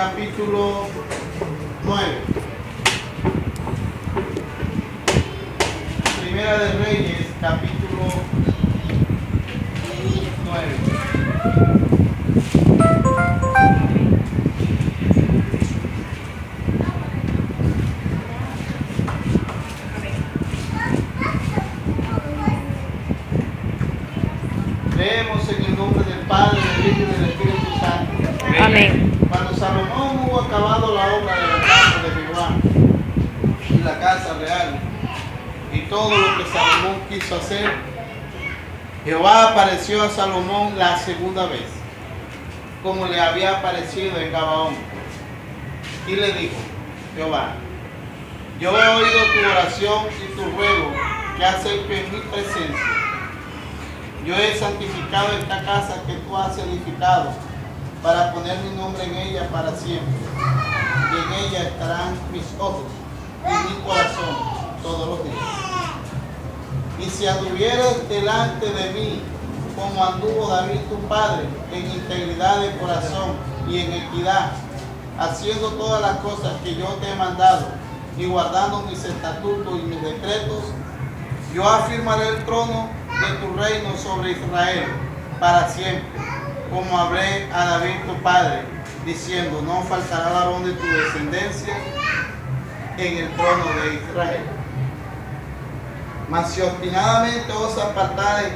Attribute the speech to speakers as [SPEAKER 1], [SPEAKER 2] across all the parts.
[SPEAKER 1] capítulo 9. Primera de Reyes, capítulo 9. Leemos en el nombre del Padre, del Hijo y del Espíritu Santo.
[SPEAKER 2] Amén.
[SPEAKER 1] Cuando Salomón hubo acabado la obra de la casa de Jehová y la casa real y todo lo que Salomón quiso hacer, Jehová apareció a Salomón la segunda vez, como le había aparecido en Gabaón, y le dijo: Jehová, yo he oído tu oración y tu ruego que has hecho en mi presencia. Yo he santificado esta casa que tú has edificado para poner mi nombre en ella para siempre. Y en ella estarán mis ojos y mi corazón todos los días. Y si anduvieres delante de mí, como anduvo David tu padre, en integridad de corazón y en equidad, haciendo todas las cosas que yo te he mandado y guardando mis estatutos y mis decretos, yo afirmaré el trono de tu reino sobre Israel para siempre, como hablé a David tu padre, diciendo: no faltará varón de tu descendencia en el trono de Israel. Mas si obstinadamente os apartareis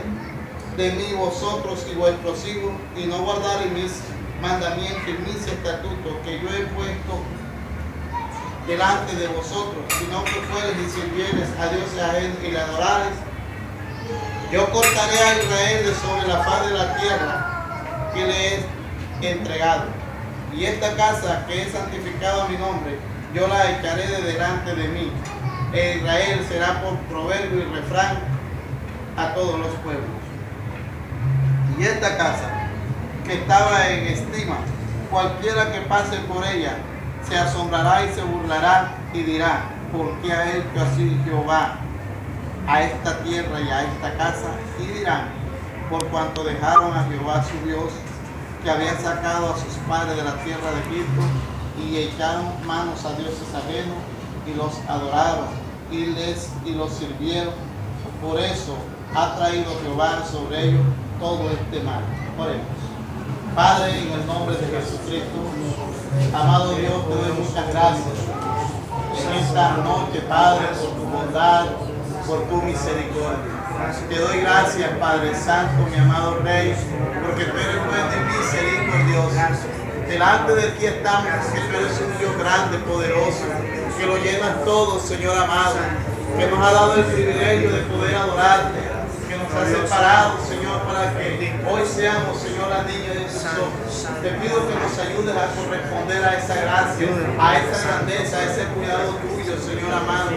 [SPEAKER 1] de mí vosotros y vuestros hijos, y no guardareis mis mandamientos y mis estatutos que yo he puesto delante de vosotros, sino que fueres y sirvieres a dioses ajenos y le adorares, yo cortaré a Israel de sobre la faz de la tierra que le he entregado. Y esta casa que he santificado a mi nombre, yo la echaré de delante de mí. E Israel será por proverbio y refrán a todos los pueblos. Y esta casa que estaba en estima, cualquiera que pase por ella se asombrará y se burlará y dirá: ¿por qué ha hecho así Jehová a esta tierra y a esta casa? Y dirán: por cuanto dejaron a Jehová su Dios, que había sacado a sus padres de la tierra de Egipto, y echaron manos a dioses ajenos y los adoraron y los sirvieron. Por eso ha traído Jehová sobre ellos todo este mal. Oremos. Padre, en el nombre de Jesucristo, amado Dios, te doy muchas gracias en esta noche, Padre, por tu bondad, por tu misericordia. Te doy gracias, Padre Santo, mi amado Rey, porque tú eres bueno y misericordioso. Delante de ti estamos, porque tú eres un Dios grande, poderoso, que lo llenas todo, Señor amado, que nos ha dado el privilegio de poder adorarte, que nos ha separado, Señor, para que hoy seamos, Señor, la niña de tus ojos. Te pido que nos ayudes a corresponder a esa gracia, a esa grandeza, a ese cuidado tuyo, Señor amado.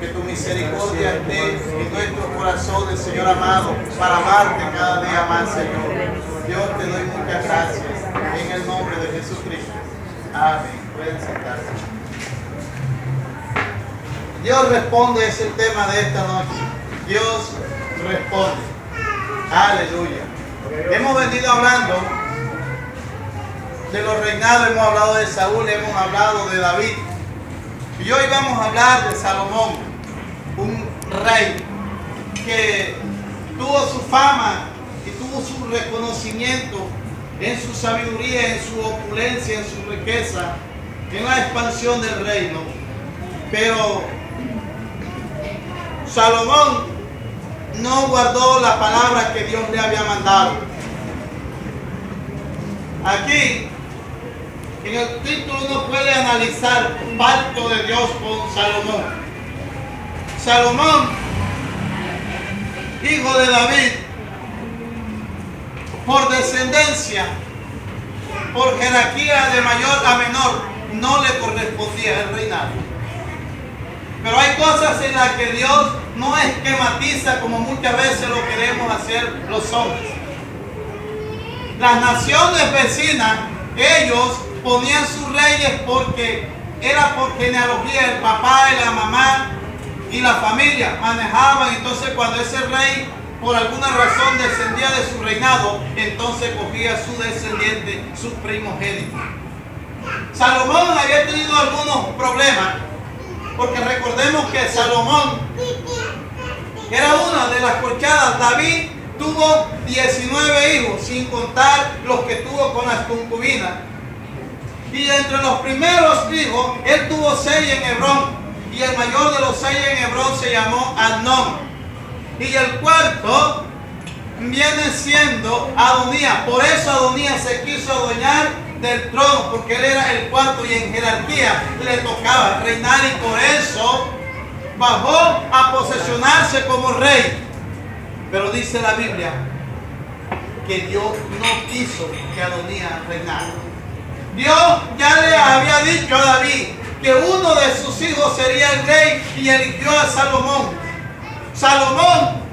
[SPEAKER 1] Que tu misericordia esté en nuestros corazones, Señor amado, para amarte cada día más, Señor. Dios, te doy muchas gracias en el nombre de Jesucristo. Amén. Pueden sentarse. Dios responde, es el tema de esta noche. Dios responde. Aleluya. Hemos venido hablando de los reinados, hemos hablado de Saúl, hemos hablado de David. Y hoy vamos a hablar de Salomón, un rey que tuvo su fama y tuvo su reconocimiento en su sabiduría, en su opulencia, en su riqueza, en la expansión del reino. Pero Salomón no guardó la palabra que Dios le había mandado. Aquí, en el título, uno puede analizar el pacto de Dios con Salomón. Salomón, hijo de David, por descendencia, por jerarquía de mayor a menor, no le correspondía el reinado. Pero hay cosas en las que Dios no esquematiza como muchas veces lo queremos hacer los hombres. Las naciones vecinas, ellos ponían sus reyes porque era por genealogía, el papá y la mamá y la familia manejaban. Entonces cuando ese rey por alguna razón descendía de su reinado, entonces cogía su descendiente, su primogénito. Salomón había tenido algunos problemas, porque recordemos que Salomón era una de las corchadas. David tuvo 19 hijos, sin contar los que tuvo con las concubinas. Y entre los primeros hijos, él tuvo 6 en Hebrón. Y el mayor de los 6 en Hebrón se llamó Amnón. Y el cuarto viene siendo Adonías. Por eso Adonías se quiso adueñar del trono, porque él era el cuarto y en jerarquía le tocaba reinar, y por eso bajó a posesionarse como rey. Pero dice la Biblia que Dios no quiso que Adonías reinara. Dios ya le había dicho a David que uno de sus hijos sería el rey, y eligió a Salomón. Salomón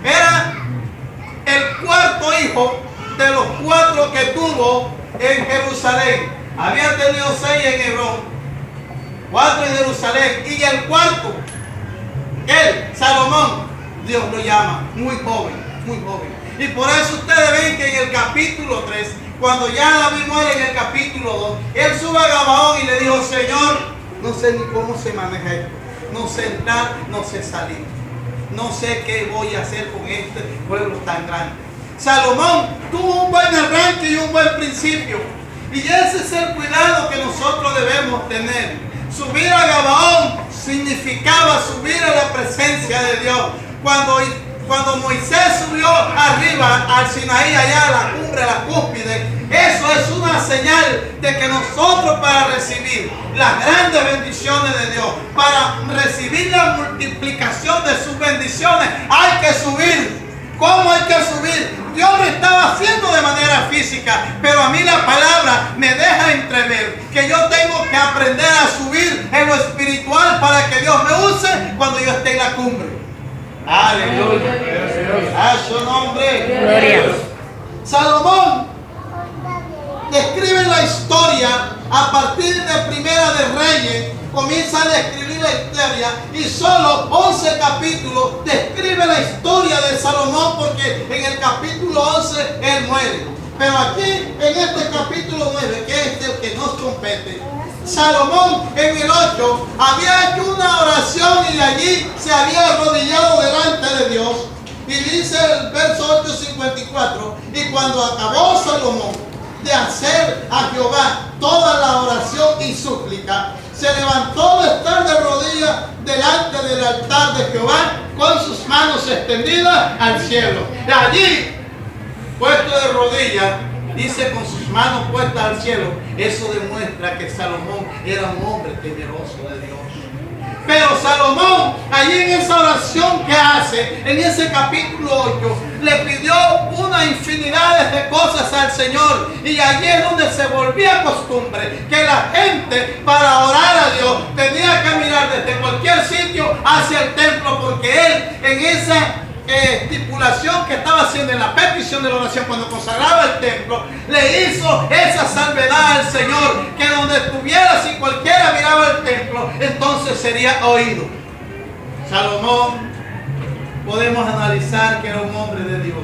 [SPEAKER 1] era el cuarto hijo de los 4 que tuvo en Jerusalén. Había tenido 6 en Hebrón, 4 en Jerusalén, y el cuarto, él, Salomón, Dios lo llama muy joven, muy joven. Y por eso ustedes ven que en el capítulo 3, cuando ya David muere en el capítulo 2, él sube a Gabaón y le dijo: Señor, no sé ni cómo se maneja esto, no sé entrar, no sé salir, no sé qué voy a hacer con este pueblo tan grande. Salomón tuvo un buen arranque y un buen principio, y ese es el cuidado que nosotros debemos tener. Subir a Gabaón significaba subir a la presencia de Dios. Cuando Moisés subió arriba al Sinaí, allá a la cumbre, a la cúspide, eso es una señal de que nosotros, para recibir las grandes bendiciones de Dios, para recibir la multiplicación de sus bendiciones, hay que subir. ¿Cómo hay que subir? Dios lo estaba haciendo de manera física, pero a mí la palabra me deja entrever que yo tengo que aprender a subir en lo espiritual para que Dios me use cuando yo esté en la cumbre. Aleluya. A su nombre.
[SPEAKER 2] Gloria.
[SPEAKER 1] Salomón describe la historia a partir de Primera de Reyes. Comienza a describir la historia, y solo 11 capítulos describe la historia de Salomón, porque en el capítulo 11 él muere. Pero aquí, en este capítulo 9, que es el que nos compete, Salomón en el 8 había hecho una oración y de allí se había arrodillado delante de Dios. Y dice el verso 8:54: y cuando acabó Salomón de hacer a Jehová toda la oración y súplica, se levantó de estar de rodillas delante del altar de Jehová con sus manos extendidas al cielo. De allí, puesto de rodillas, dice con sus manos puestas al cielo. Eso demuestra que Salomón era un hombre temeroso de Dios. Pero Salomón, allí en esa oración que hace, en ese capítulo 8, le pidió una infinidad de cosas al Señor. Y allí es donde se volvía costumbre que la gente, para orar a Dios, tenía que mirar desde cualquier sitio hacia el templo, porque él, en esa estipulación que estaba haciendo en la petición de la oración cuando consagraba el templo, le hizo esa salvedad al Señor, que donde estuviera, si cualquiera miraba el templo, entonces sería oído. Salomón, podemos analizar que era un hombre de Dios.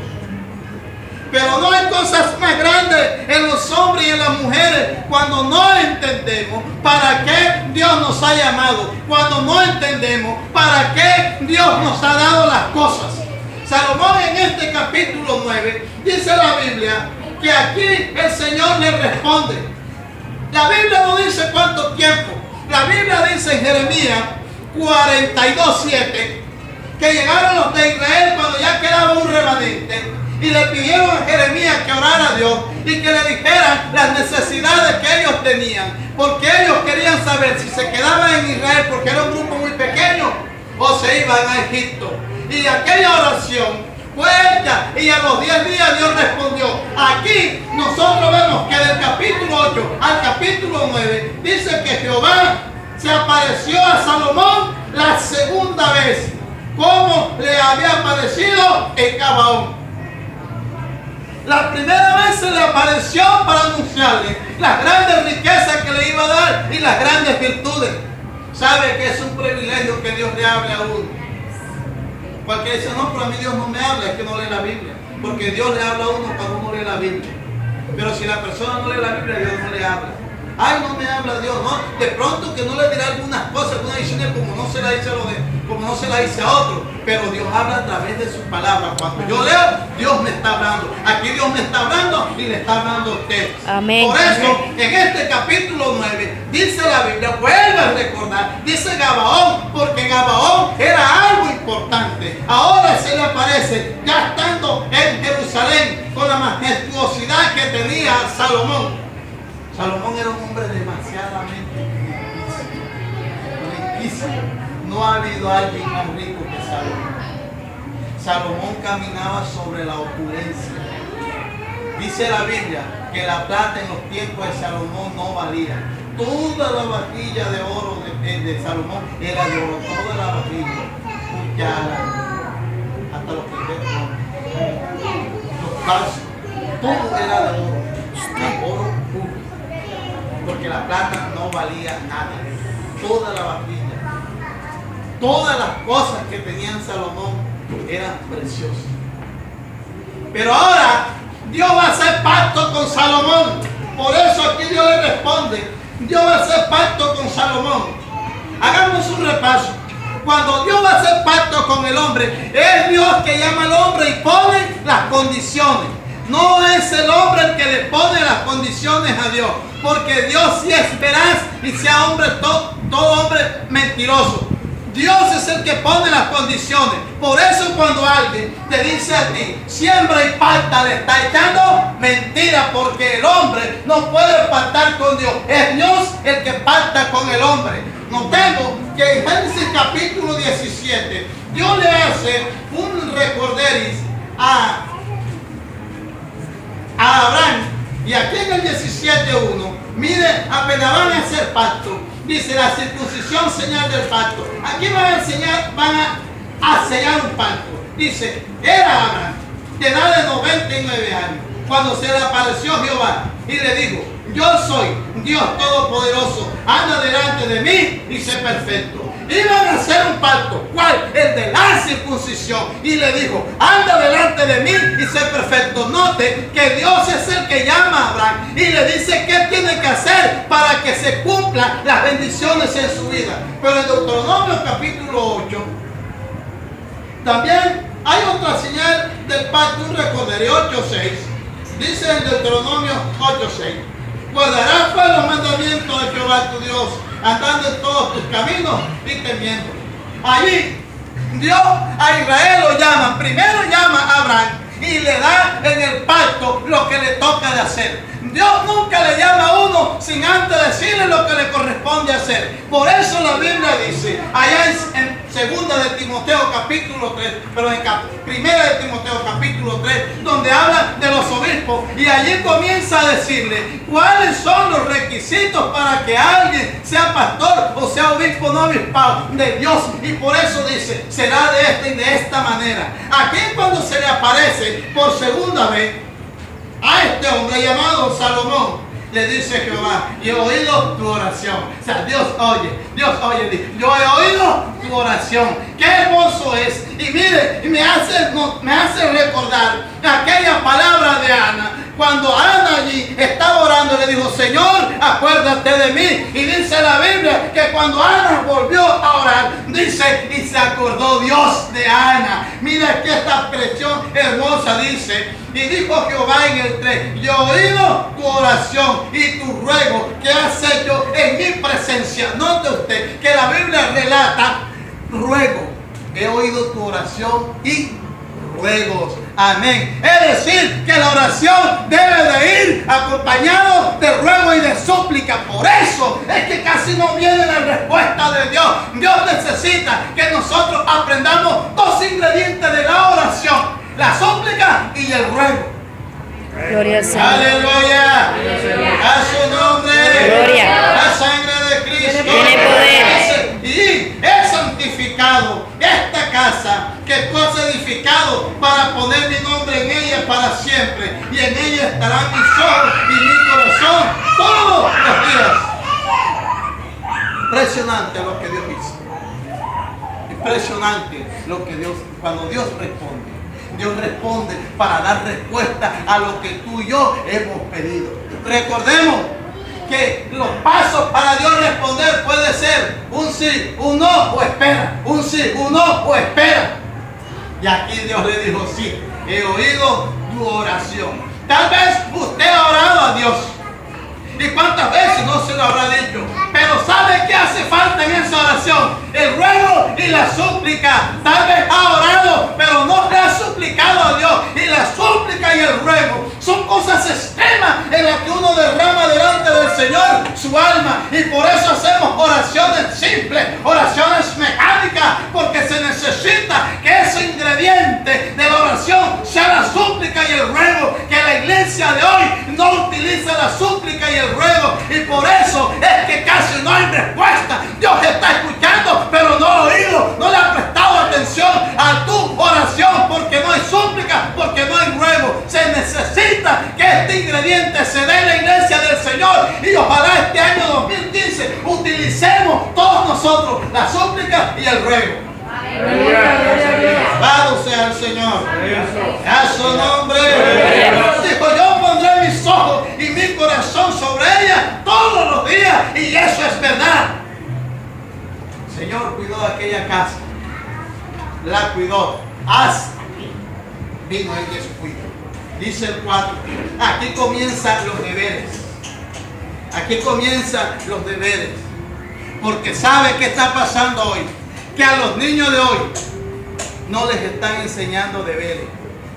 [SPEAKER 1] Pero no hay cosas más grandes en los hombres y en las mujeres cuando no entendemos para qué Dios nos ha llamado, cuando no entendemos para qué Dios nos ha dado las cosas. Salomón en este capítulo 9 dice la Biblia que aquí el Señor le responde. La Biblia no dice cuánto tiempo. La Biblia dice en Jeremías 42:7 que llegaron los de Israel cuando ya quedaba un remanente y le pidieron a Jeremías que orara a Dios y que le dijeran las necesidades que ellos tenían, porque ellos querían saber si se quedaban en Israel porque era un grupo muy pequeño o se iban a Egipto. Y aquella oración fue hecha, y a los 10 días Dios respondió. Aquí nosotros vemos que del capítulo 8 al capítulo 9 dice que Jehová se apareció a Salomón la segunda vez, como le había aparecido en Gabaón. La primera vez se le apareció para anunciarle las grandes riquezas que le iba a dar y las grandes virtudes. ¿Sabe que es un privilegio que Dios le hable a uno? Porque dice: no, pero a mí Dios no me habla, es que no lee la Biblia. Porque Dios le habla a uno cuando uno lee la Biblia. Pero si la persona no lee la Biblia, Dios no le habla. Ay, no me habla Dios, no. De pronto que no le dirá algunas cosas, algunas decisiones como no se la dice a otro. Pero Dios habla a través de sus palabras. Cuando yo leo, Dios me está hablando. Aquí Dios me está hablando y le está hablando a usted.
[SPEAKER 2] Amén.
[SPEAKER 1] Por eso, en este capítulo 9, dice la Biblia, vuelve a recordar, dice Gabaón, porque Gabaón era algo importante. Ahora se le aparece, ya estando en Jerusalén, con la majestuosidad que tenía Salomón. Salomón era un hombre demasiadamente riquísimo. No ha habido alguien más rico que Salomón. Salomón caminaba sobre la opulencia. Dice la Biblia que la plata en los tiempos de Salomón no valía. Toda la vajilla de oro de Salomón era de oro. Toda la vajilla. Cuchara, hasta los primeros, los vasos. Todo era de oro. De oro puro. Porque la plata no valía nada. Toda la vajilla. Todas las cosas que tenían Salomón eran preciosas. Pero ahora Dios va a hacer pacto con Salomón. Por eso aquí Dios le responde. Dios va a hacer pacto con Salomón. Hagamos un repaso. Cuando Dios va a hacer pacto con el hombre, es Dios que llama al hombre y pone las condiciones. No es el hombre el que le pone las condiciones a Dios. Porque Dios sí es veraz y sea hombre, todo hombre mentiroso. Dios es el que pone las condiciones. Por eso cuando alguien te dice a ti, siembra y pacta, le está echando mentira, porque el hombre no puede pactar con Dios. Es Dios el que pacta con el hombre. Notemos que en Génesis capítulo 17, Dios le hace un recorderis a Abraham. Y aquí en el 17:1, mire, apenas van a hacer pacto. Dice la circuncisión, señal del pacto. Aquí van a sellar un pacto. Dice, era Abraham de edad de 99 años cuando se le apareció Jehová y le dijo, yo soy Dios Todopoderoso, anda delante de mí y sé perfecto. Iban a hacer un pacto, ¿cuál? El de la circuncisión. Y le dijo, anda delante de mí y sé perfecto. Note que Dios es el que llama a Abraham y le dice qué tiene que hacer para que se cumplan las bendiciones en su vida. Pero en Deuteronomio capítulo 8, también hay otra señal del pacto, un recorderio 8:6. Dice en Deuteronomio 8:6, guardarás pues los mandamientos de Jehová tu Dios, andando en todos tus caminos y temiendo. Allí Dios a Israel lo llama, primero llama a Abraham y le da en el pacto lo que le toca de hacer. Dios nunca le llama a uno sin antes decirle lo que le corresponde hacer. Por eso la Biblia dice, allá en 2 de Timoteo capítulo 3, pero en 1 de Timoteo capítulo 3, donde habla de los obispos, y allí comienza a decirle cuáles son los requisitos para que alguien sea pastor o sea obispo no obispado de Dios. Y por eso dice, será de esta y de esta manera. Aquí cuando se le aparece por segunda vez a este hombre llamado Salomón, le dice Jehová, y he oído tu oración. O sea, Dios oye, yo he oído tu oración. Qué hermoso es. Y mire, y me hace recordar aquella palabra de Ana. Cuando Ana allí estaba orando, le dijo, Señor, acuérdate de mí. Y dice la Biblia que cuando Ana volvió a orar, dice, y se acordó Dios de Ana. Mira que esta expresión hermosa dice, y dijo Jehová en el 3, yo he oído tu oración y tu ruego que has hecho en mi presencia. Note usted que la Biblia relata ruego. He oído tu oración y ruegos. Amén. Es decir, que la oración debe de ir acompañado de ruego y de súplica. Por eso es que casi no viene la respuesta de Dios. Dios necesita que nosotros aprendamos dos ingredientes de la oración: la súplica y el ruego.
[SPEAKER 2] Gloria al Señor.
[SPEAKER 1] Aleluya. A su nombre.
[SPEAKER 2] Gloria.
[SPEAKER 1] La sangre de Cristo
[SPEAKER 2] Tiene poder.
[SPEAKER 1] Y he santificado esta casa que tú has edificado para poner mi nombre en ella para siempre. Y en ella estarán mis ojos y mi corazón todos los días. Impresionante lo que Dios hizo. Impresionante lo que Dios, cuando Dios responde. Dios responde para dar respuesta a lo que tú y yo hemos pedido. Recordemos que los pasos para Dios responder puede ser un sí, un no o espera. Un sí, un no o espera. Y aquí Dios le dijo, sí, he oído tu oración. Tal vez usted ha orado a Dios. ¿Y cuántas veces no se lo habrá dicho? Pero ¿sabe qué hace falta en esa oración? El ruego y la súplica. Tal vez ha orado, pero no le ha suplicado a Dios. Y la súplica y el ruego son cosas extremas en las que uno derrama delante del Señor su alma. Y por eso hacemos oraciones simples, oraciones mecánicas, porque se necesita que ese ingrediente de la oración sea la súplica y el ruego. Que la iglesia de hoy no utiliza la súplica y el ruego, y por eso es que casi no hay respuesta. Dios está escuchando, pero no ha oído, no le ha prestado atención a tu oración, porque no hay súplica, porque no hay ruego. Se necesita que este ingrediente se dé en la iglesia del Señor, y ojalá este año 2015 utilicemos todos nosotros la súplica y el ruego. Alabado sea el Señor. A su nombre. Dijo, yo pondré mis ojos y mi corazón sobre ella todos los días, y eso es verdad. El Señor cuidó de aquella casa, la cuidó hasta que vino el descuido. Dice el 4, aquí comienzan los deberes. Aquí comienzan los deberes. Porque sabe qué está pasando hoy. Que a los niños de hoy no les están enseñando deberes.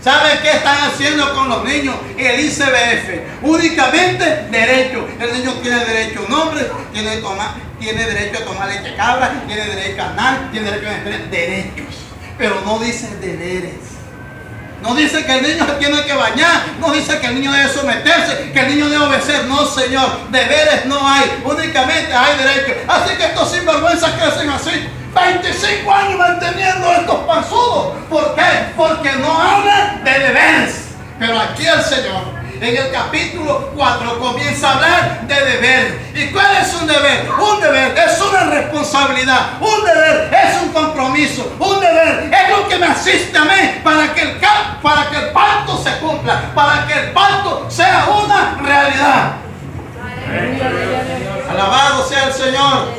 [SPEAKER 1] ¿Sabe qué están haciendo con los niños? El ICBF. Únicamente derecho. El niño tiene derecho a un nombre, tiene derecho a tomar leche cabra, tiene derecho a andar, tiene derecho a tener derechos. Pero no dice deberes. No dice que el niño se tiene que bañar, no dice que el niño debe someterse, que el niño debe obedecer. No, Señor, deberes no hay, únicamente hay derechos. Así que estos sinvergüenzas crecen así. 25 años manteniendo estos panzudos. ¿Por qué? Porque no hablan de deberes. Pero aquí el Señor, en el capítulo 4, comienza a hablar de deber. ¿Y cuál es un deber? Un deber es una responsabilidad. Un deber es un compromiso. Un deber es lo que me asiste a mí para que el pacto se cumpla, para que el pacto sea una realidad. Alabado sea el Señor.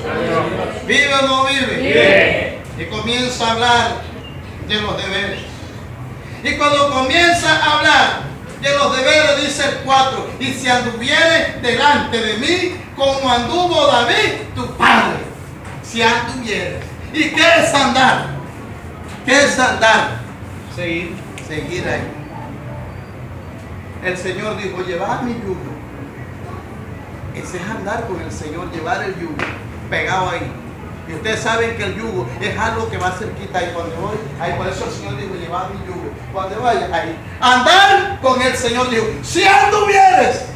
[SPEAKER 1] ¿Vive o no vive?
[SPEAKER 3] Vive.
[SPEAKER 1] Y comienza a hablar de los deberes. Y cuando comienza a hablar de los deberes, dice el 4, y si anduviere delante de mí como anduvo David tu padre. Si anduviere. ¿Y qué es andar? ¿Qué es andar? Seguir ahí. El Señor dijo, llevad mi yugo. Ese es andar con el Señor, llevar el yugo pegado ahí. Y ustedes saben que el yugo es algo que va cerquita ahí cuando voy. Ahí por eso el Señor dijo, llevad mi yugo. Cuando vaya ahí. Andar con el Señor dijo, si anduvieres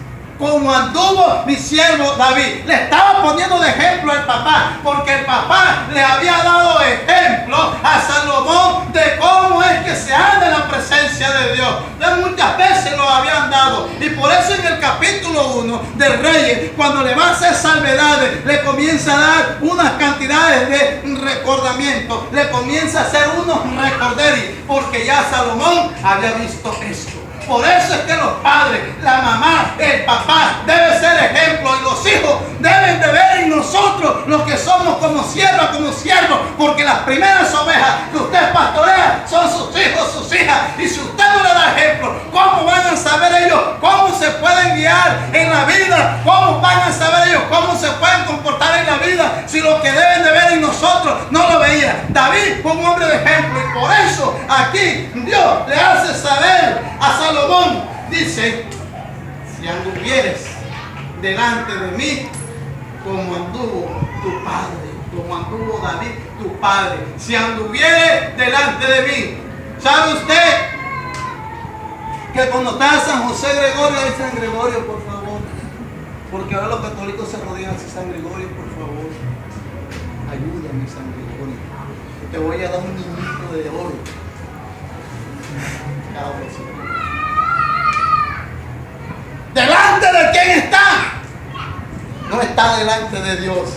[SPEAKER 1] como anduvo mi siervo David. Le estaba poniendo de ejemplo al papá, porque el papá le había dado ejemplo a Salomón de cómo es que se anda en la presencia de Dios. Muchas veces lo habían dado, y por eso en el capítulo 1 del Reyes, cuando le va a hacer salvedades, le comienza a dar unas cantidades de recordamiento, le comienza a hacer unos recorderis, porque ya Salomón había visto esto. Por eso es que los padres, la mamá, el papá debe ser ejemplo, y los hijos deben de ver en nosotros los que somos como siervos, porque las primeras ovejas que usted pastorea son sus hijos, sus hijas, y si usted no le da ejemplo, ¿cómo van a saber ellos cómo se pueden guiar en la vida? ¿Cómo van a saber ellos cómo se pueden comportar en la vida si lo que deben de ver en nosotros no lo veía? David fue un hombre de ejemplo, y por eso aquí Dios le hace saber a Salomón, dice, si anduvieres delante de mí como anduvo tu padre, como anduvo David tu padre, si anduviere delante de mí. ¿Sabe usted que cuando está San José Gregorio, hay San Gregorio, por favor? Porque ahora los católicos se rodean a San Gregorio, por favor. Ayúdame, San Gregorio. Te voy a dar un niñito de oro. ¿Delante de quién está? No está delante de Dios.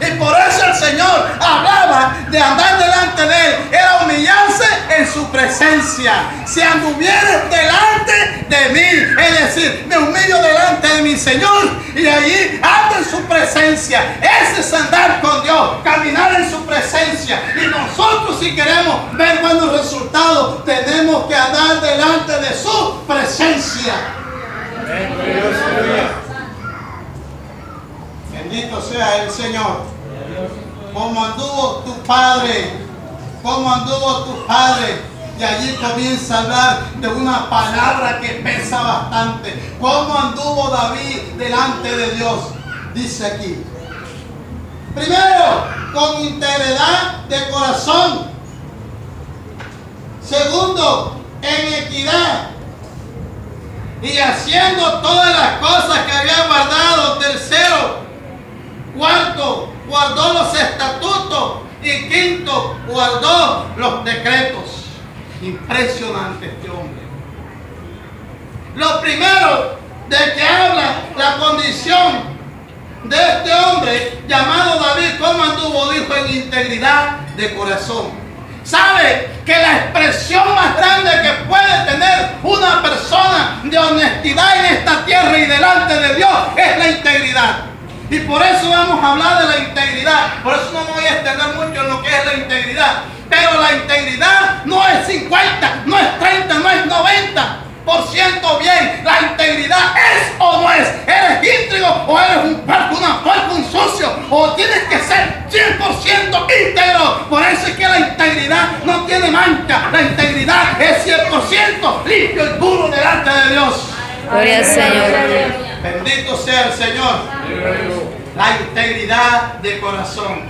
[SPEAKER 1] Y por eso el Señor hablaba de andar delante de Él. Era humillarse en su presencia. Si anduvieres delante de mí, es decir, me humillo delante de mi Señor y allí ando en su presencia. Ese es andar con Dios, caminar en su presencia. Y nosotros, si queremos ver buenos resultados, tenemos que andar delante de su presencia. Bendito sea el Señor. Como anduvo tu padre, como anduvo tu padre. Y allí comienza a hablar de una palabra que pesa bastante. Cómo anduvo David delante de Dios. Dice aquí. Primero, con integridad de corazón. Segundo, en equidad. Y haciendo todas las cosas que había guardado. Tercero, cuarto, guardó los estatutos. Y quinto, guardó los decretos. Impresionante este hombre. Lo primero de que habla la condición de este hombre llamado David, ¿cómo anduvo? Dijo, en integridad de corazón. ¿Sabe que la expresión más grande que puede tener una persona de honestidad en esta tierra y delante de Dios es la integridad? Y por eso vamos a hablar de la integridad. Por eso no me voy a extender mucho en lo que es la integridad. Pero la integridad no es 50, no es 30, no es 90% bien. La integridad es o no es. ¿Eres íntegro o eres un puerco, una puerca, un sucio? O tienes que ser 100% íntegro. Por eso es que la integridad no tiene mancha. La integridad es 100% limpio y puro delante de Dios.
[SPEAKER 2] Gloria al Señor.
[SPEAKER 1] Bendito sea el Señor. La integridad de corazón.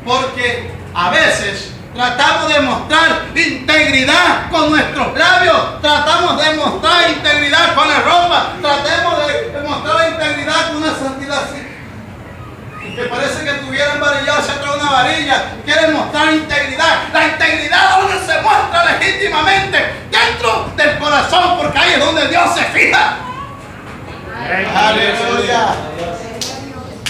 [SPEAKER 1] Porque a veces tratamos de mostrar integridad con nuestros labios. Tratamos de mostrar integridad con la ropa. Tratamos de mostrar integridad con una santidad así. Que parece que tuvieran varillado, se trae una varilla. Quieren mostrar integridad. La integridad donde se muestra legítimamente dentro del corazón, porque ahí es donde Dios se fija. Aleluya.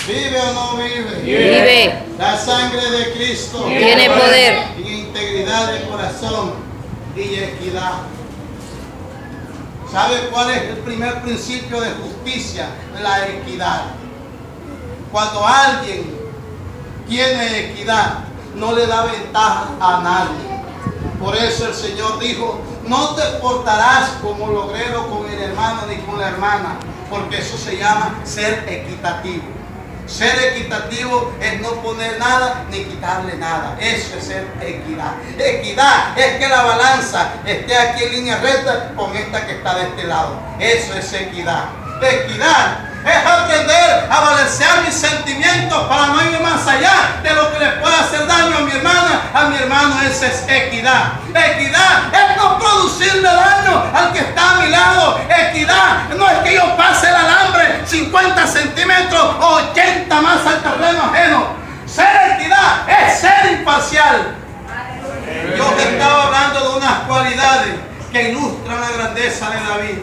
[SPEAKER 1] ¿Vive o no vive?
[SPEAKER 2] Vive.
[SPEAKER 1] La sangre de Cristo
[SPEAKER 2] Tiene poder.
[SPEAKER 1] Y integridad de corazón y equidad. ¿Sabe cuál es el primer principio de justicia? La equidad. Cuando alguien tiene equidad, no le da ventaja a nadie. Por eso el Señor dijo, no te portarás como logrero con el hermano ni con la hermana, porque eso se llama ser equitativo. Ser equitativo es no poner nada ni quitarle nada. Eso es ser equidad. Equidad es que la balanza esté aquí en línea recta con esta que está de este lado. Eso es equidad. Equidad es aprender a balancear mis sentimientos para no ir más allá de lo que le pueda hacer daño a mi hermana, a mi hermano. Esa es equidad. Equidad es no producirle daño al que está a mi lado. Equidad no es que yo pase el alambre 50 centímetros o 80 más al terreno ajeno. Ser equidad es ser imparcial. Dios estaba hablando de unas cualidades que ilustran la grandeza de David.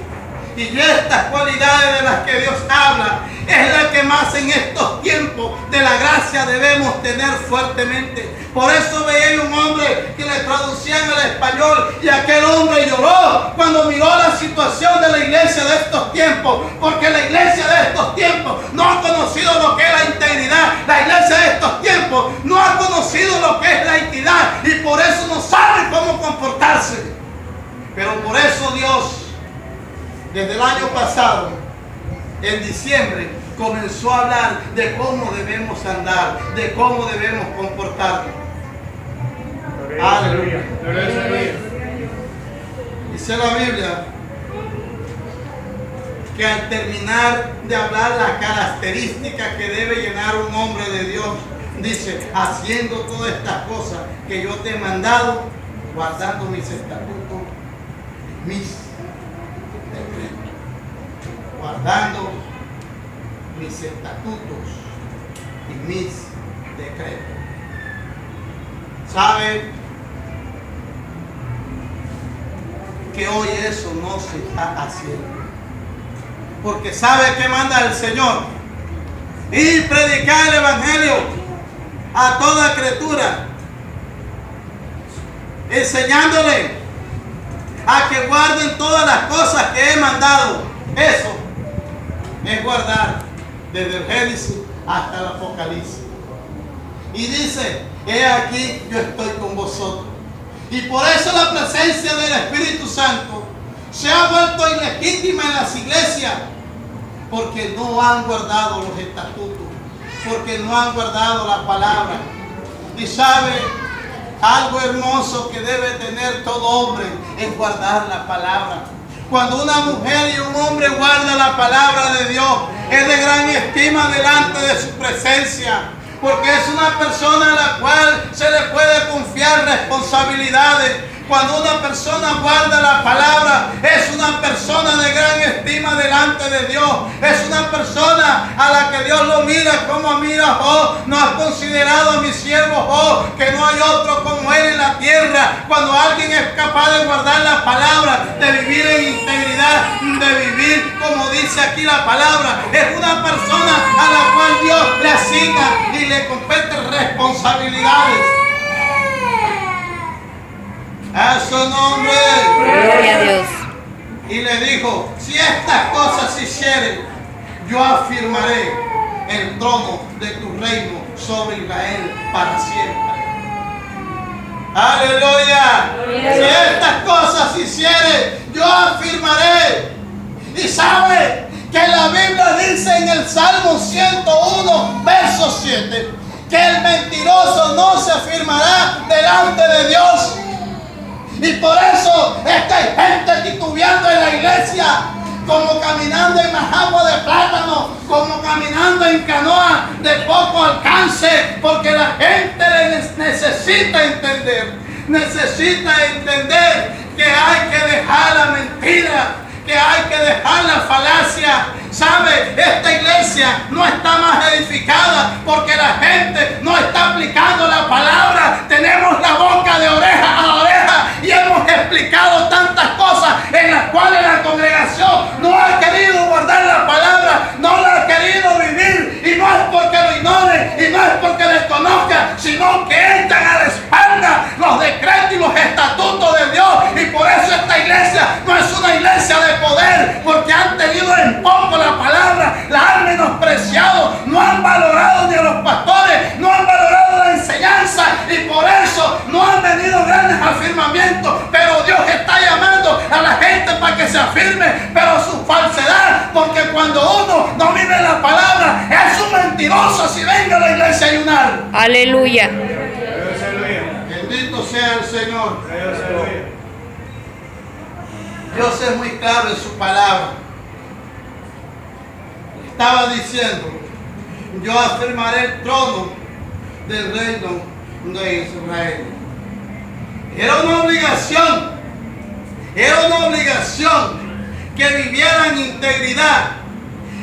[SPEAKER 1] Y estas cualidades de las que Dios habla es la que más en estos tiempos de la gracia debemos tener fuertemente. Por eso veía un hombre que le traducían al español y aquel hombre lloró cuando miró la situación de la iglesia de estos tiempos, porque la iglesia de estos tiempos no ha conocido lo que es la integridad. La iglesia de estos tiempos no ha conocido lo que es la equidad y por eso no sabe cómo comportarse. Pero por eso Dios, desde el año pasado, en diciembre, comenzó a hablar de cómo debemos andar, de cómo debemos comportarnos. Aleluya. Dice la Biblia que al terminar de hablar las características que debe llenar un hombre de Dios, dice, haciendo todas estas cosas que yo te he mandado, guardando mis estatutos, mis guardando mis estatutos y mis decretos. ¿Sabe que hoy eso no se está haciendo? Porque ¿sabe qué manda el Señor? Ir predicar el Evangelio a toda criatura, enseñándole a que guarden todas las cosas que he mandado. Eso es guardar desde el Génesis hasta el Apocalipsis. Y dice, he aquí yo estoy con vosotros. Y por eso la presencia del Espíritu Santo se ha vuelto ilegítima en las iglesias, porque no han guardado los estatutos, porque no han guardado la palabra. Y sabe, algo hermoso que debe tener todo hombre es guardar la palabra. Cuando una mujer y un hombre guardan la palabra de Dios, es de gran estima delante de su presencia, porque es una persona a la cual se le puede confiar responsabilidades. Cuando una persona guarda la palabra, es una persona de gran estima delante de Dios. Es una persona a la que Dios lo mira como mira Job. No has considerado a mi siervo Job, que no hay otro como él en la tierra. Cuando alguien es capaz de guardar la palabra, de vivir en integridad, de vivir como dice aquí la palabra, es una persona a la cual Dios le asigna y le compete responsabilidades. A su nombre.
[SPEAKER 2] Gloria a Dios.
[SPEAKER 1] Y le dijo, si estas cosas se hicieren, yo afirmaré el trono de tu reino sobre Israel para siempre. Aleluya. Si estas cosas se hicieren, yo afirmaré. Y sabe que la Biblia dice en el Salmo 101, verso 7, que el mentiroso no se afirmará delante de Dios. Y por eso es que hay gente titubeando en la iglesia, como caminando en las aguas de plátano, como caminando en canoa de poco alcance, porque la gente necesita entender que hay que dejar la mentira, que hay que dejar la falacia. ¿Sabe? Esta iglesia no está más edificada porque la gente no está aplicando la palabra. Tenemos la boca de oreja a oreja y hemos explicado tantas cosas en las cuales la congregación no ha querido guardar la palabra, no la ha querido vivir, y no es porque lo ignoren y no es porque desconozcan, sino que echan a la espalda los decretos y los estatutos de Dios. Y por eso esta iglesia no es una iglesia de poder, porque han tenido en poco la palabra, la han menospreciado, no han valorado ni a los pastores, no han valorado la enseñanza, y por eso no han venido grandes afirmamientos. Pero Dios está llamando a la gente para que se afirme, pero su falsedad, porque cuando uno no vive la palabra, es un mentiroso si venga a la iglesia a ayunar.
[SPEAKER 2] Aleluya.
[SPEAKER 1] Bendito sea el Señor. Dios es muy claro en su palabra. Estaba diciendo, yo afirmaré el trono del reino de Israel. Era una obligación que vivieran en integridad.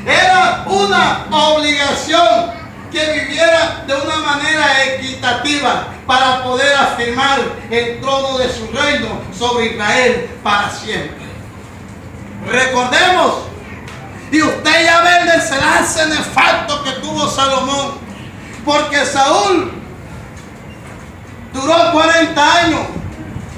[SPEAKER 1] Era una obligación que viviera de una manera equitativa para poder afirmar el trono de su reino sobre Israel para siempre. Recordemos, y usted ya ve el desenlace nefasto que tuvo Salomón, porque Saúl duró 40 años,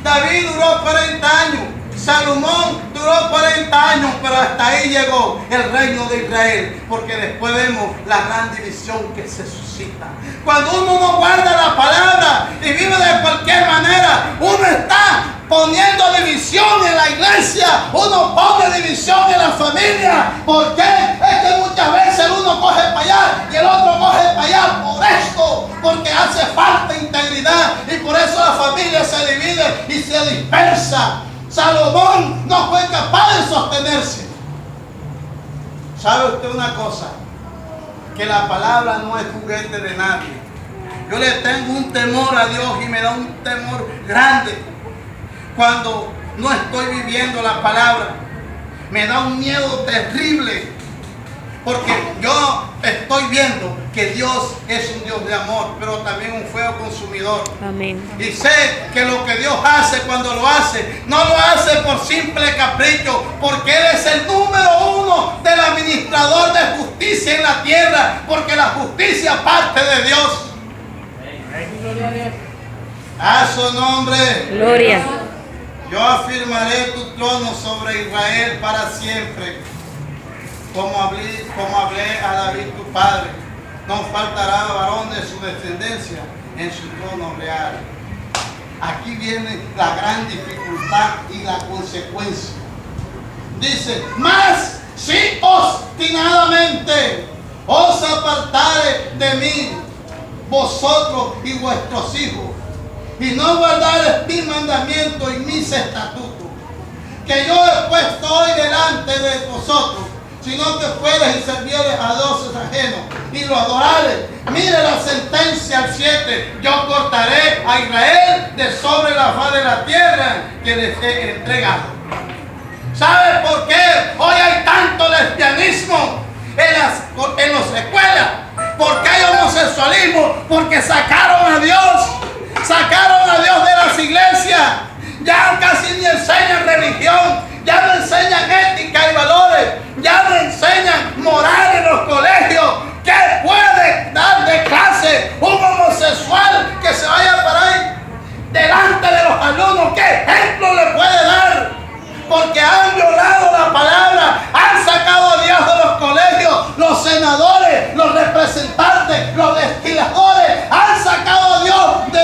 [SPEAKER 1] David duró 40 años, Salomón duró 40 años, pero hasta ahí llegó el reino de Israel, porque después vemos la gran división que se suscita. Cuando uno no guarda la palabra y vive de cualquier manera, uno está poniendo división en la iglesia, uno pone división en la familia. ¿Por qué? Es que muchas veces uno coge para allá y el otro coge para allá por esto, porque hace falta integridad, y por eso la familia se divide y se dispersa. Salomón no fue capaz de sostenerse. ¿Sabe usted una cosa? Que la palabra no es juguete de nadie. Yo le tengo un temor a Dios y me da un temor grande cuando no estoy viviendo la palabra. Me da un miedo terrible, porque yo estoy viendo que Dios es un Dios de amor, pero también un fuego consumidor.
[SPEAKER 2] Amén.
[SPEAKER 1] Y sé que lo que Dios hace, cuando lo hace, no lo hace por simple capricho, porque Él es el número uno del administrador de justicia en la tierra, porque la justicia parte de Dios. A su nombre.
[SPEAKER 2] Gloria.
[SPEAKER 1] Yo afirmaré tu trono sobre Israel para siempre. Como hablé a David tu padre, no faltará varón de su descendencia en su trono real. Aquí viene la gran dificultad y la consecuencia. Dice, mas si obstinadamente os apartare de mí, vosotros y vuestros hijos, y no guardares mis mandamientos y mis estatutos, que yo he puesto hoy delante de vosotros, sino que fueres y servieres a dioses ajenos y lo adorares. Mire la sentencia al 7. Yo cortaré a Israel de sobre la faz de la tierra que les he entregado. ¿Sabe por qué hoy hay tanto lesbianismo en las escuelas? ¿Por qué hay homosexualismo? Porque sacaron a Dios de las iglesias. Ya casi ni enseñan religión. Ya no enseñan ética y valores. Ya no enseñan moral en los colegios. ¿Qué puede dar de clase un homosexual que se vaya para ahí delante de los alumnos? ¿Qué ejemplo le puede dar? Porque han violado la palabra. Han sacado a Dios de los colegios. Los senadores, los representantes, los legisladores han sacado a Dios de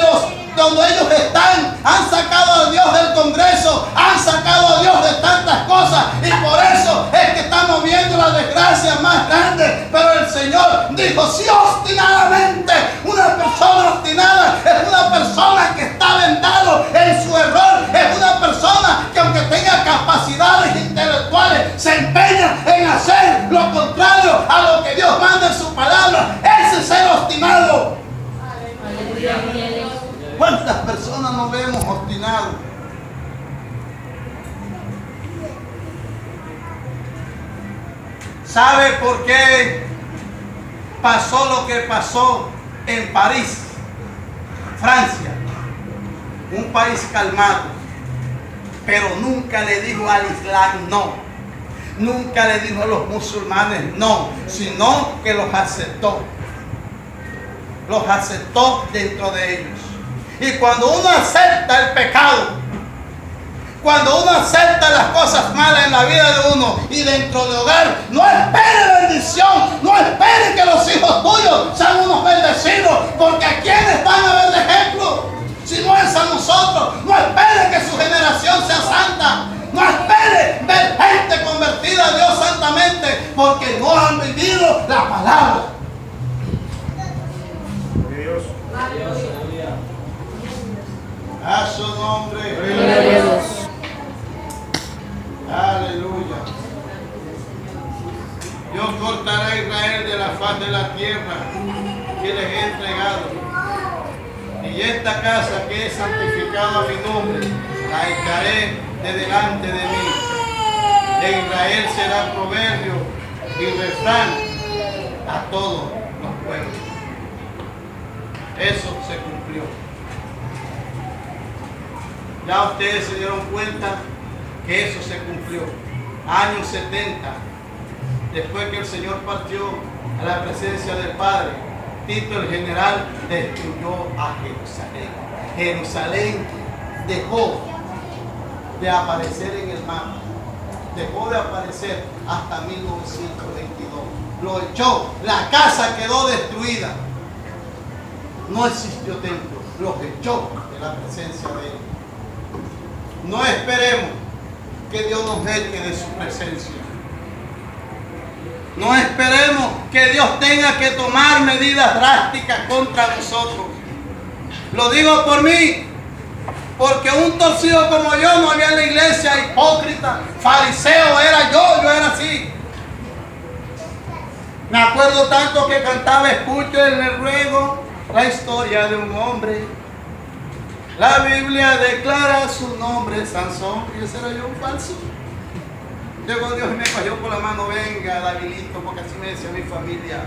[SPEAKER 1] donde ellos están, han sacado a Dios del Congreso, han sacado a Dios de tantas cosas, y por eso es que estamos viendo la desgracia más grande. Pero el Señor dijo, si obstinadamente, una persona obstinada es una persona que está vendado en su error, es una persona que aunque tenga capacidades intelectuales, se empeña en hacer lo contrario a lo que Dios manda en su palabra. Ese es ser obstinado. ¿Cuántas personas nos vemos obstinados? ¿Sabe por qué pasó lo que pasó en París, Francia? Un país calmado, pero nunca le dijo al Islam no. Nunca le dijo a los musulmanes no, sino que los aceptó. Los aceptó dentro de ellos. Y cuando uno acepta el pecado, cuando uno acepta las cosas malas en la vida de uno y dentro del hogar, no espere bendición, no espere que los hijos tuyos sean unos bendecidos, porque ¿a quiénes van a ver de ejemplo? Si no es a nosotros. No espere que su generación sea santa, no espere ver gente convertida a Dios santamente, porque no han vivido la palabra. A su nombre.
[SPEAKER 2] Gloria a Dios.
[SPEAKER 1] Aleluya. Yo cortaré a Israel de la faz de la tierra que les he entregado. Y esta casa que he santificado a mi nombre, la echaré de delante de mí. De Israel será proverbio y refrán a todos los pueblos. Eso se cumplió. Ya ustedes se dieron cuenta que eso se cumplió. Años 70, después que el Señor partió a la presencia del Padre, Tito el general destruyó a Jerusalén. Jerusalén dejó de aparecer en el mapa. Dejó de aparecer hasta 1922. Lo echó. La casa quedó destruida. No existió templo. Los echó de la presencia de él. No esperemos que Dios nos eche de su presencia. No esperemos que Dios tenga que tomar medidas drásticas contra nosotros. Lo digo por mí, porque un torcido como yo no había en la iglesia, hipócrita, fariseo era yo era así. Me acuerdo tanto que cantaba, escucho en el ruego la historia de un hombre. La Biblia declara su nombre, Sansón, y ese era yo un falso. Luego Dios me cogió por la mano, venga Davidito, porque así me decía mi familia.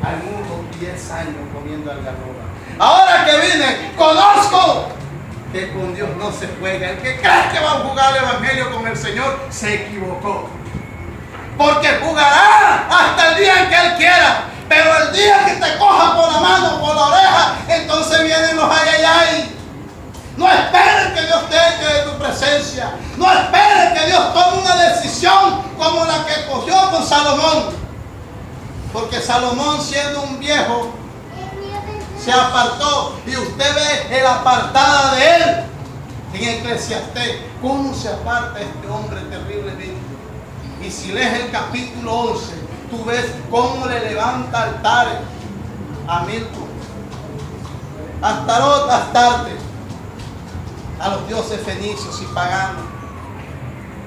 [SPEAKER 1] Algunos 10 años comiendo algarroba. Ahora que vine, conozco que con Dios no se juega. El que cree que va a jugar el evangelio con el Señor, se equivocó. Porque jugará hasta el día en que Él quiera. Pero el día que te coja por la mano, por la oreja, entonces viene Salomón, porque Salomón, siendo un viejo, se apartó, y usted ve el apartada de él en Eclesiastés. ¿Cómo se aparta este hombre terriblemente? Y si lees el capítulo 11, tú ves cómo le levanta altares a Milcom, Astarot, Astarte, a los dioses fenicios y paganos.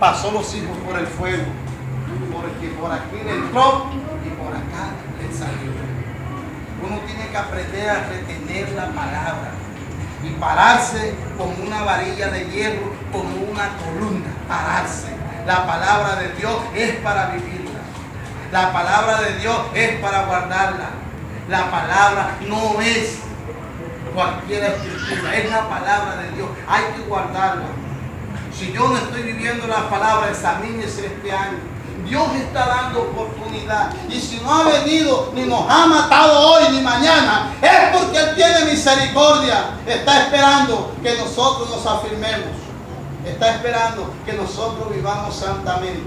[SPEAKER 1] Pasó los hijos por el fuego, porque por aquí le entró y por acá le salió. Uno tiene que aprender a retener la palabra y pararse como una varilla de hierro, como una columna, pararse. La palabra de Dios es para vivirla. La palabra de Dios es para guardarla. La palabra no es cualquier escritura, es la palabra de Dios. Hay que guardarla. Si yo no estoy viviendo la palabra, examínese este año. Dios está dando oportunidad. Y si no ha venido, ni nos ha matado hoy, ni mañana, es porque Él tiene misericordia. Está esperando que nosotros nos afirmemos. Está esperando que nosotros vivamos santamente.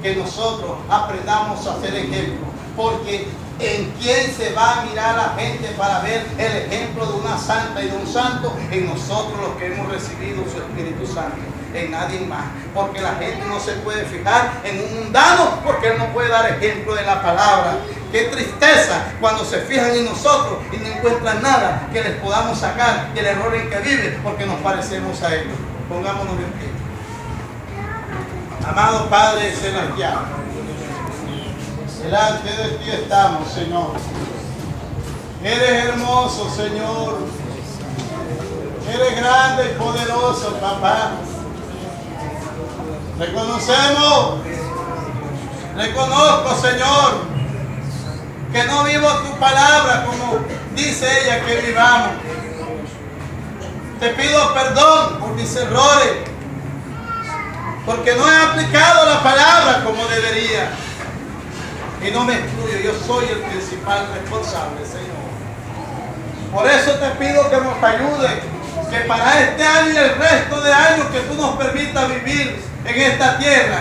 [SPEAKER 1] Que nosotros aprendamos a ser ejemplo. Porque ¿en quién se va a mirar la gente para ver el ejemplo de una santa y de un santo? En nosotros, los que hemos recibido su Espíritu Santo. En nadie más, porque la gente no se puede fijar en un mundano, porque él no puede dar ejemplo de la palabra. Qué tristeza cuando se fijan en nosotros y no encuentran nada que les podamos sacar del error en que viven, porque nos parecemos a ellos. Pongámonos en pie. Amado Padre Celestial, delante de ti estamos, Señor. Eres hermoso, Señor. Eres grande y poderoso, papá. Reconozco, Señor, que no vivo tu palabra como dice ella que vivamos. Te pido perdón por mis errores, porque no he aplicado la palabra como debería. Y no me excluyo, yo soy el principal responsable, Señor. Por eso te pido que nos ayudes, que para este año y el resto de años que tú nos permitas vivir en esta tierra,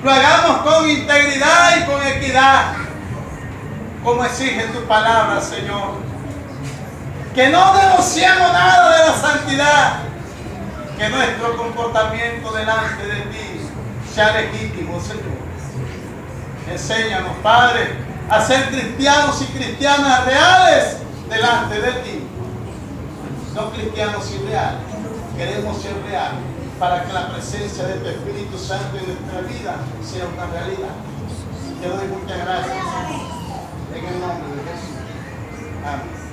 [SPEAKER 1] lo hagamos con integridad y con equidad, como exige tu palabra, Señor. Que no negociemos nada de la santidad, que nuestro comportamiento delante de ti sea legítimo, Señor. Enséñanos, Padre, a ser cristianos y cristianas reales delante de ti. No cristianos irreales, queremos ser reales, para que la presencia de tu Espíritu Santo en nuestra vida sea una realidad. Te doy muchas gracias. En el nombre de Jesús. Amén.